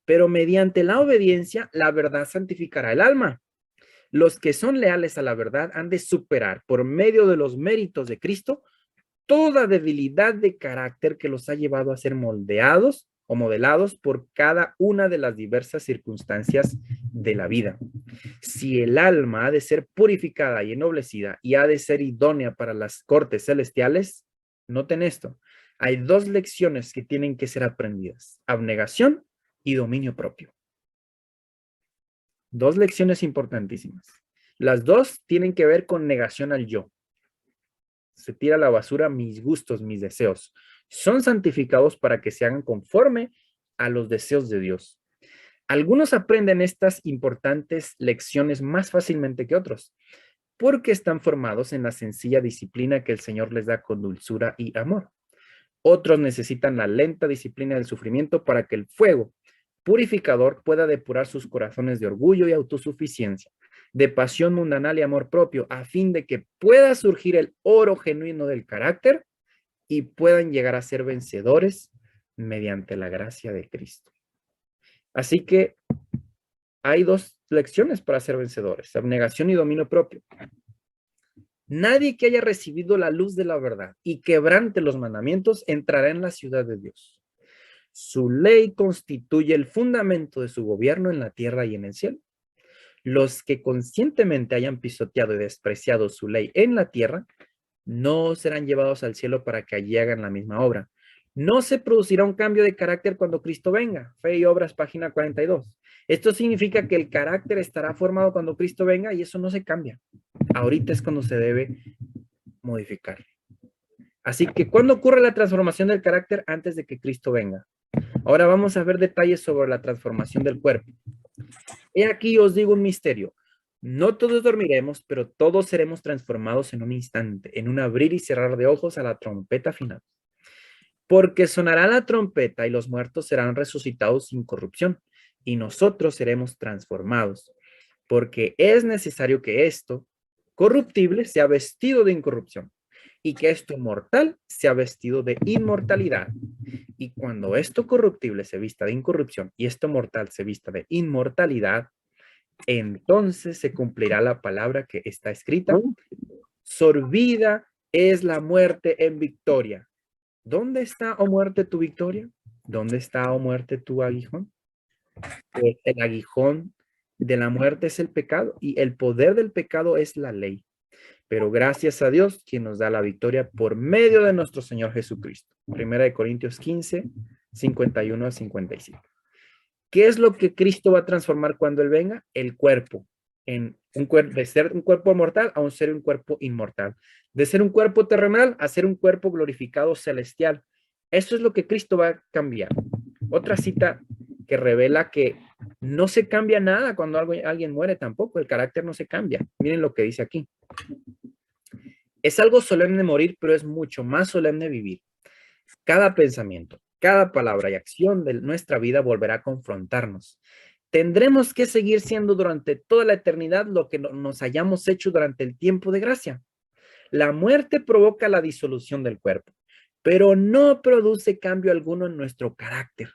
Pero mediante la obediencia, la verdad santificará el alma. Los que son leales a la verdad han de superar por medio de los méritos de Cristo toda debilidad de carácter que los ha llevado a ser moldeados o modelados por cada una de las diversas circunstancias de la vida. Si el alma ha de ser purificada y ennoblecida y ha de ser idónea para las cortes celestiales, noten esto, hay dos lecciones que tienen que ser aprendidas, abnegación y dominio propio. Dos lecciones importantísimas. Las dos tienen que ver con negación al yo. Se tira a la basura mis gustos, mis deseos. Son santificados para que se hagan conforme a los deseos de Dios. Algunos aprenden estas importantes lecciones más fácilmente que otros, porque están formados en la sencilla disciplina que el Señor les da con dulzura y amor. Otros necesitan la lenta disciplina del sufrimiento para que el fuego purificador pueda depurar sus corazones de orgullo y autosuficiencia, de pasión mundanal y amor propio, a fin de que pueda surgir el oro genuino del carácter y puedan llegar a ser vencedores mediante la gracia de Cristo. Así que hay dos lecciones para ser vencedores, abnegación y dominio propio. Nadie que haya recibido la luz de la verdad y quebrante los mandamientos entrará en la ciudad de Dios. Su ley constituye el fundamento de su gobierno en la tierra y en el cielo. Los que conscientemente hayan pisoteado y despreciado su ley en la tierra, no serán llevados al cielo para que allí hagan la misma obra. No se producirá un cambio de carácter cuando Cristo venga. Fe y Obras, página 42. Esto significa que el carácter estará formado cuando Cristo venga y eso no se cambia. Ahorita es cuando se debe modificar. Así que, ¿cuándo ocurre la transformación del carácter? Antes de que Cristo venga. Ahora vamos a ver detalles sobre la transformación del cuerpo. He aquí os digo un misterio. No todos dormiremos, pero todos seremos transformados en un instante, en un abrir y cerrar de ojos a la trompeta final. Porque sonará la trompeta y los muertos serán resucitados sin corrupción, y nosotros seremos transformados. Porque es necesario que esto, corruptible, sea vestido de incorrupción, y que esto mortal sea vestido de inmortalidad. Y cuando esto corruptible se vista de incorrupción y esto mortal se vista de inmortalidad, entonces se cumplirá la palabra que está escrita. Sorbida es la muerte en victoria. ¿Dónde está, oh muerte, tu victoria? ¿Dónde está, oh muerte, tu aguijón? Pues el aguijón de la muerte es el pecado y el poder del pecado es la ley. Pero gracias a Dios, quien nos da la victoria por medio de nuestro Señor Jesucristo. 1 Corintios 15, 51 a 55. ¿Qué es lo que Cristo va a transformar cuando Él venga? El cuerpo. De ser un cuerpo mortal a ser un cuerpo inmortal. De ser un cuerpo terrenal a ser un cuerpo glorificado celestial. Eso es lo que Cristo va a cambiar. Otra cita que revela que no se cambia nada cuando alguien muere tampoco, el carácter no se cambia. Miren lo que dice aquí. Es algo solemne morir, pero es mucho más solemne vivir. Cada pensamiento, cada palabra y acción de nuestra vida volverá a confrontarnos. Tendremos que seguir siendo durante toda la eternidad lo que nos hayamos hecho durante el tiempo de gracia. La muerte provoca la disolución del cuerpo, pero no produce cambio alguno en nuestro carácter,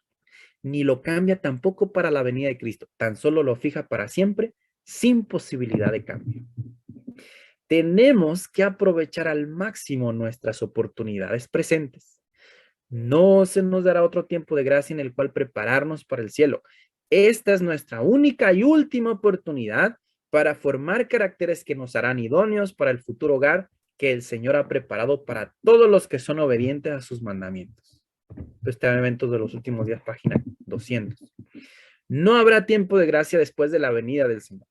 ni lo cambia tampoco para la venida de Cristo. Tan solo lo fija para siempre, sin posibilidad de cambio. Tenemos que aprovechar al máximo nuestras oportunidades presentes. No se nos dará otro tiempo de gracia en el cual prepararnos para el cielo. Esta es nuestra única y última oportunidad para formar caracteres que nos harán idóneos para el futuro hogar que el Señor ha preparado para todos los que son obedientes a sus mandamientos. Este evento de los últimos días, página 200. No habrá tiempo de gracia después de la venida del Señor.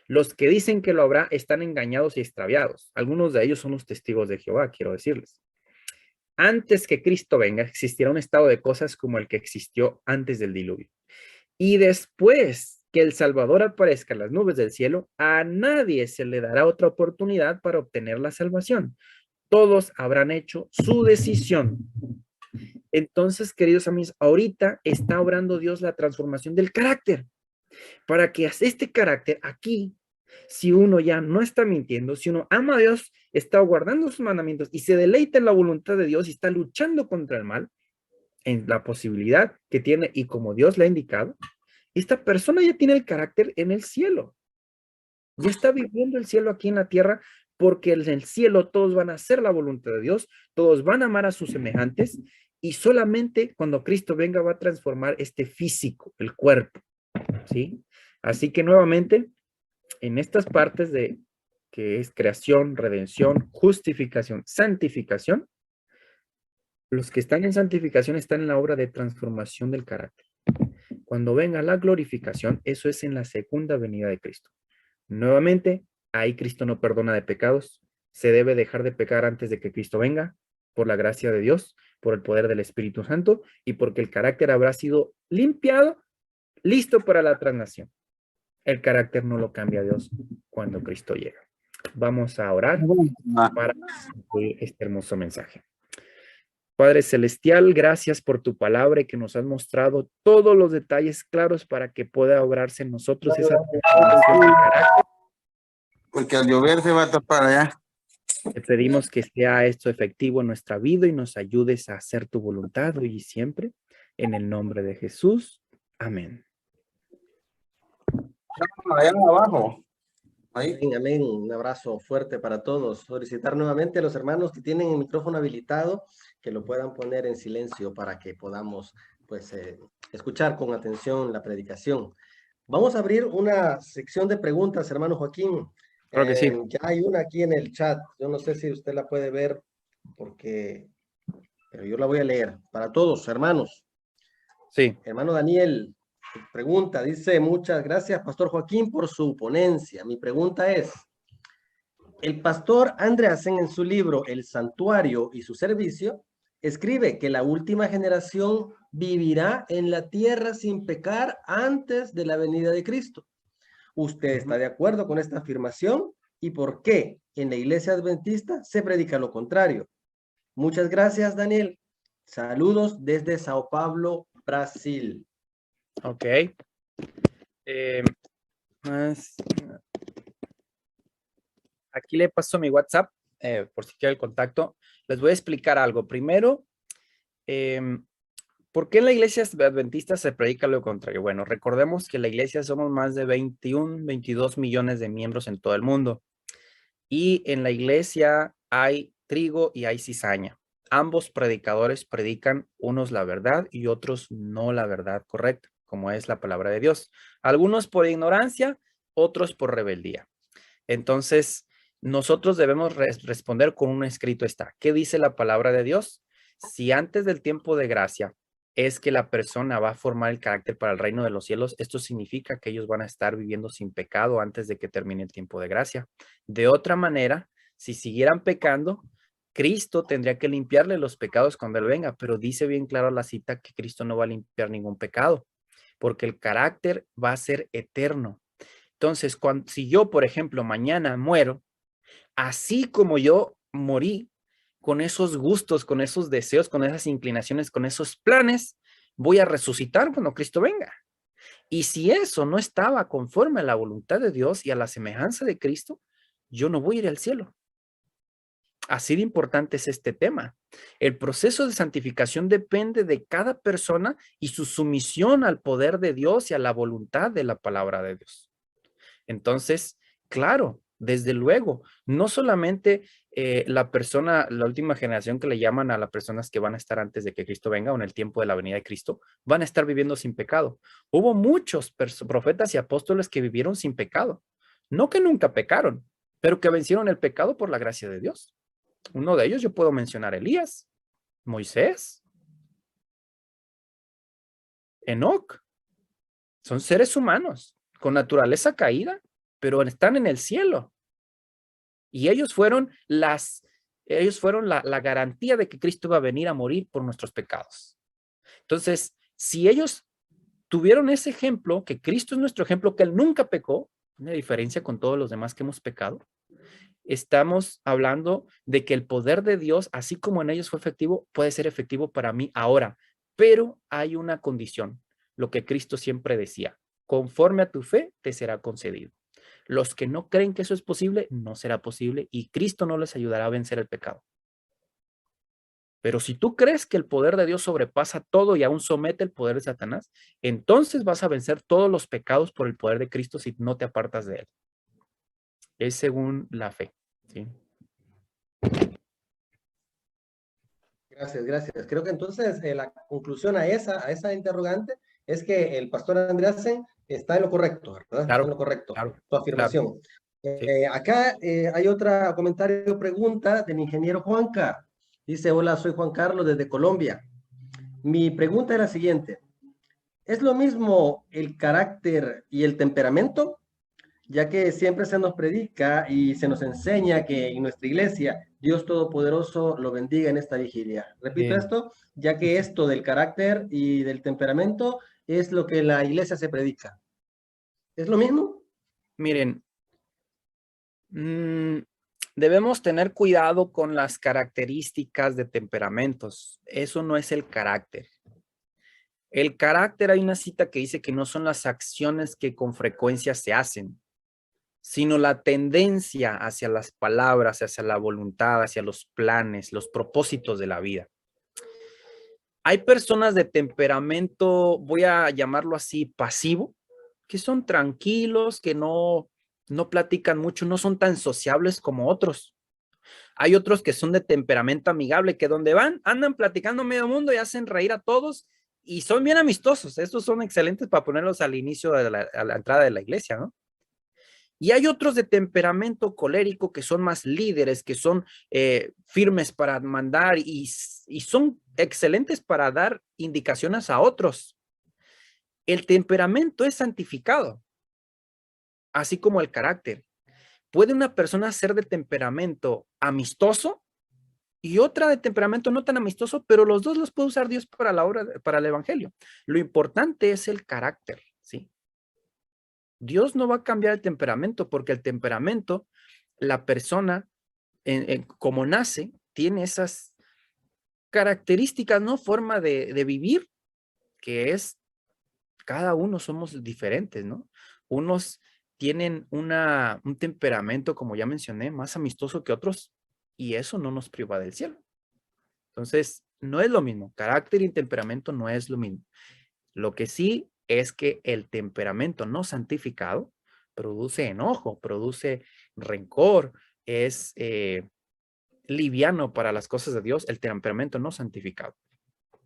Los que dicen que lo habrá están engañados y extraviados. Algunos de ellos son los testigos de Jehová, quiero decirles. Antes que Cristo venga, existirá un estado de cosas como el que existió antes del diluvio. Y después que el Salvador aparezca en las nubes del cielo, a nadie se le dará otra oportunidad para obtener la salvación. Todos habrán hecho su decisión. Entonces, queridos amigos, ahorita está obrando Dios la transformación del carácter. Para que este carácter aquí, si uno ya no está mintiendo, si uno ama a Dios, está guardando sus mandamientos y se deleita en la voluntad de Dios y está luchando contra el mal, en la posibilidad que tiene y como Dios le ha indicado, esta persona ya tiene el carácter en el cielo. Ya está viviendo el cielo aquí en la tierra porque en el cielo todos van a hacer la voluntad de Dios, todos van a amar a sus semejantes y solamente cuando Cristo venga va a transformar este físico, el cuerpo, ¿sí? Así que nuevamente, en estas partes de que es creación, redención, justificación, santificación, los que están en santificación están en la obra de transformación del carácter. Cuando venga la glorificación, eso es en la segunda venida de Cristo. Nuevamente, ahí Cristo no perdona de pecados. Se debe dejar de pecar antes de que Cristo venga, por la gracia de Dios, por el poder del Espíritu Santo y porque el carácter habrá sido limpiado, listo para la transnación. El carácter no lo cambia Dios cuando Cristo llega. Vamos a orar para concluir este hermoso mensaje. Padre Celestial, gracias por tu palabra y que nos has mostrado todos los detalles claros para que pueda obrarse en nosotros esa transformación del carácter. Porque al llover se va a tapar allá. Te pedimos que sea esto efectivo en nuestra vida y nos ayudes a hacer tu voluntad hoy y siempre. En el nombre de Jesús. Amén. Allá abajo. Ahí. Amén, amén. Un abrazo fuerte para todos. Solicitar nuevamente a los hermanos que tienen el micrófono habilitado que lo puedan poner en silencio para que podamos pues escuchar con atención la predicación. Vamos a abrir una sección de preguntas, hermano Joaquín. Creo que sí. Ya hay una aquí en el chat. Yo no sé si usted la puede ver pero yo la voy a leer para todos, hermanos. Sí. Hermano Daniel pregunta, dice: muchas gracias, Pastor Joaquín, por su ponencia. Mi pregunta es: el pastor Andreasen, en su libro El Santuario y su Servicio, escribe que la última generación vivirá en la tierra sin pecar antes de la venida de Cristo. ¿Usted está de acuerdo con esta afirmación? ¿Y por qué en la iglesia adventista se predica lo contrario? Muchas gracias, Daniel. Saludos desde Sao Paulo, Brasil. Ok. Aquí le paso mi WhatsApp, por si quiere el contacto. Les voy a explicar algo. Primero, ¿por qué en la iglesia adventista se predica lo contrario? Bueno, recordemos que la iglesia somos más de 21, 22 millones de miembros en todo el mundo. Y en la iglesia hay trigo y hay cizaña. Ambos predicadores predican, unos la verdad y otros no la verdad correcta, como es la palabra de Dios. Algunos por ignorancia, otros por rebeldía. Entonces, nosotros debemos responder con un escrito está. ¿Qué dice la palabra de Dios? Si antes del tiempo de gracia es que la persona va a formar el carácter para el reino de los cielos, esto significa que ellos van a estar viviendo sin pecado antes de que termine el tiempo de gracia. De otra manera, si siguieran pecando, Cristo tendría que limpiarle los pecados cuando Él venga, pero dice bien claro la cita que Cristo no va a limpiar ningún pecado. porque el carácter va a ser eterno. Entonces, si yo, por ejemplo, mañana muero, así como yo morí, con esos gustos, con esos deseos, con esas inclinaciones, con esos planes, voy a resucitar cuando Cristo venga. Y si eso no estaba conforme a la voluntad de Dios y a la semejanza de Cristo, yo no voy a ir al cielo. Así de importante es este tema. El proceso de santificación depende de cada persona y su sumisión al poder de Dios y a la voluntad de la palabra de Dios. Entonces, claro, desde luego, no solamente la última generación que le llaman a las personas que van a estar antes de que Cristo venga o en el tiempo de la venida de Cristo, van a estar viviendo sin pecado. Hubo muchos profetas y apóstoles que vivieron sin pecado. No que nunca pecaron, pero que vencieron el pecado por la gracia de Dios. Uno de ellos yo puedo mencionar Elías, Moisés, Enoc. Son seres humanos con naturaleza caída, pero están en el cielo. Y ellos fueron la garantía de que Cristo iba a venir a morir por nuestros pecados. Entonces, si ellos tuvieron ese ejemplo, que Cristo es nuestro ejemplo, que Él nunca pecó, una diferencia con todos los demás que hemos pecado, estamos hablando de que el poder de Dios, así como en ellos fue efectivo, puede ser efectivo para mí ahora. Pero hay una condición, lo que Cristo siempre decía: conforme a tu fe te será concedido. Los que no creen que eso es posible, no será posible y Cristo no les ayudará a vencer el pecado. Pero si tú crees que el poder de Dios sobrepasa todo y aún somete el poder de Satanás, entonces vas a vencer todos los pecados por el poder de Cristo si no te apartas de él. Es según la fe, ¿sí? Gracias, gracias. Creo que entonces la conclusión a esa interrogante es que el pastor Andreasen está en lo correcto, ¿verdad? Claro, Está en lo correcto, claro, tu afirmación. claro, sí. Acá hay otra comentario, pregunta del ingeniero Juanca. Dice: hola, soy Juan Carlos desde Colombia. Mi pregunta es la siguiente: ¿es lo mismo el carácter y el temperamento? Ya que siempre se nos predica y se nos enseña que en nuestra iglesia Dios Todopoderoso lo bendiga en esta vigilia. Repito Bien. esto, ya que esto del carácter y del temperamento es lo que la iglesia se predica. ¿Es lo mismo? Miren, debemos tener cuidado con las características de temperamentos. Eso no es el carácter. El carácter, hay una cita que dice que no son las acciones que con frecuencia se hacen, sino la tendencia hacia las palabras, hacia la voluntad, hacia los planes, los propósitos de la vida. Hay personas de temperamento, voy a llamarlo así, pasivo, que son tranquilos, que no platican mucho, no son tan sociables como otros. Hay otros que son de temperamento amigable, que donde van, andan platicando medio mundo y hacen reír a todos y son bien amistosos. Estos son excelentes para ponerlos al inicio de a la entrada de la iglesia, ¿no? Y hay otros de temperamento colérico que son más líderes, que son firmes para mandar y son excelentes para dar indicaciones a otros. El temperamento es santificado, así como el carácter. Puede una persona ser de temperamento amistoso y otra de temperamento no tan amistoso, pero los dos los puede usar Dios para la obra, para el evangelio. Lo importante es el carácter, ¿sí? Dios no va a cambiar el temperamento porque el temperamento, la persona, como nace, tiene esas características, ¿no? Forma de vivir, que es, cada uno somos diferentes, ¿no? Unos tienen un temperamento, como ya mencioné, más amistoso que otros, y eso no nos priva del cielo. Entonces, no es lo mismo. Carácter y temperamento no es lo mismo. Lo que sí es que el temperamento no santificado produce enojo, produce rencor, es liviano para las cosas de Dios, el temperamento no santificado,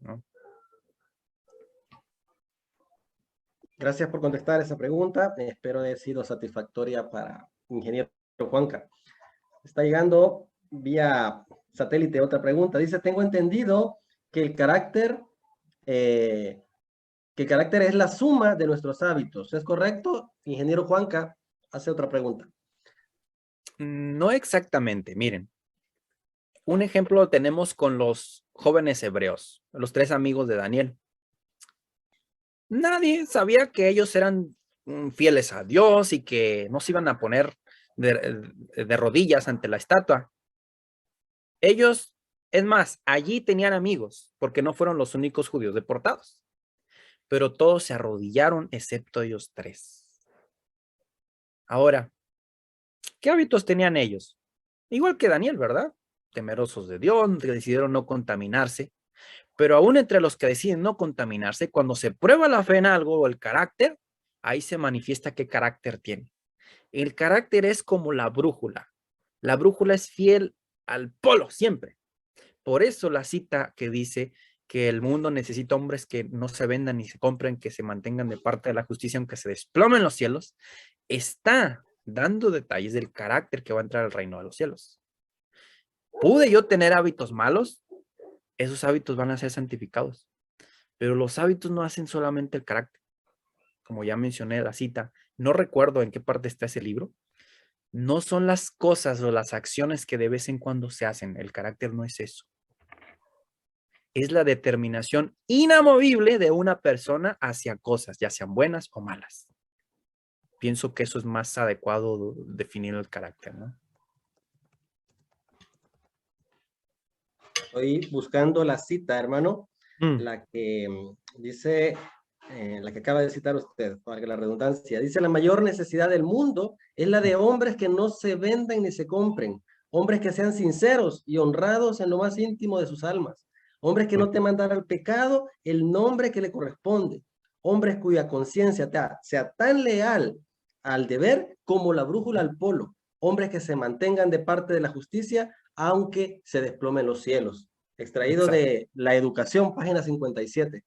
¿no? Gracias por contestar esa pregunta. Espero haya sido satisfactoria para ingeniero Juanca. Está llegando vía satélite otra pregunta. Dice: tengo entendido que el carácter es la suma de nuestros hábitos. ¿Es correcto? Ingeniero Juanca hace otra pregunta. No exactamente. Miren, un ejemplo lo tenemos con los jóvenes hebreos, los 3 amigos de Daniel. Nadie sabía que ellos eran fieles a Dios y que no se iban a poner de rodillas ante la estatua. Ellos, es más, allí tenían amigos, porque no fueron los únicos judíos deportados, pero todos se arrodillaron excepto ellos tres. Ahora, ¿qué hábitos tenían ellos? Igual que Daniel, ¿verdad? Temerosos de Dios, que decidieron no contaminarse. Pero aún entre los que deciden no contaminarse, cuando se prueba la fe en algo o el carácter, ahí se manifiesta qué carácter tiene. El carácter es como la brújula. La brújula es fiel al polo siempre. Por eso la cita que dice que el mundo necesita hombres que no se vendan ni se compren, que se mantengan de parte de la justicia, aunque se desplomen los cielos, está dando detalles del carácter que va a entrar al reino de los cielos. ¿Pude yo tener hábitos malos? Esos hábitos van a ser santificados. Pero los hábitos no hacen solamente el carácter. Como ya mencioné la cita, no recuerdo en qué parte está ese libro. No son las cosas o las acciones que de vez en cuando se hacen. El carácter no es eso. Es la determinación inamovible de una persona hacia cosas, ya sean buenas o malas. Pienso que eso es más adecuado definir el carácter, ¿no? Estoy buscando la cita, hermano, la que dice, la que acaba de citar usted, para que la redundancia, dice: la mayor necesidad del mundo es la de hombres que no se vendan ni se compren, hombres que sean sinceros y honrados en lo más íntimo de sus almas, hombres que no teman dar al pecado el nombre que le corresponde, hombres cuya conciencia sea tan leal al deber como la brújula al polo, hombres que se mantengan de parte de la justicia aunque se desplomen los cielos. Extraído de La Educación, página 57.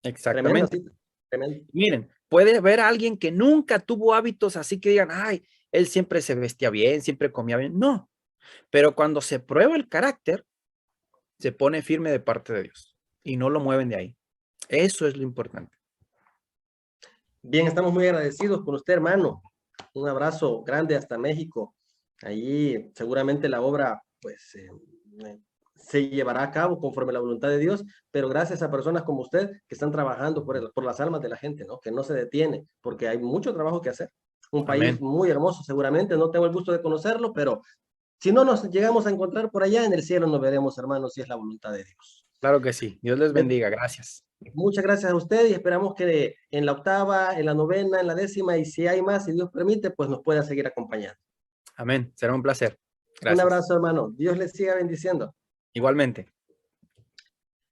Exactamente. Tremenda cita, tremenda. Miren, puede haber alguien que nunca tuvo hábitos así que digan, ay, él siempre se vestía bien, siempre comía bien. No, pero cuando se prueba el carácter, se pone firme de parte de Dios y no lo mueven de ahí. Eso es lo importante. Bien, estamos muy agradecidos con usted, hermano. Un abrazo grande hasta México. Allí seguramente la obra, pues, se llevará a cabo conforme a la voluntad de Dios, pero gracias a personas como usted que están trabajando por las almas de la gente, ¿no? Que no se detiene, porque hay mucho trabajo que hacer. Un país Amén. muy hermoso, seguramente. No tengo el gusto de conocerlo, pero si no nos llegamos a encontrar por allá, en el cielo nos veremos, hermanos, si es la voluntad de Dios. Claro que sí. Dios les bendiga. Gracias. Muchas gracias a usted y esperamos que en la octava, en la novena, en la décima y si hay más, si Dios permite, pues nos pueda seguir acompañando. Amén. Será un placer. Un Gracias. abrazo, hermano. Dios les siga bendiciendo. Igualmente.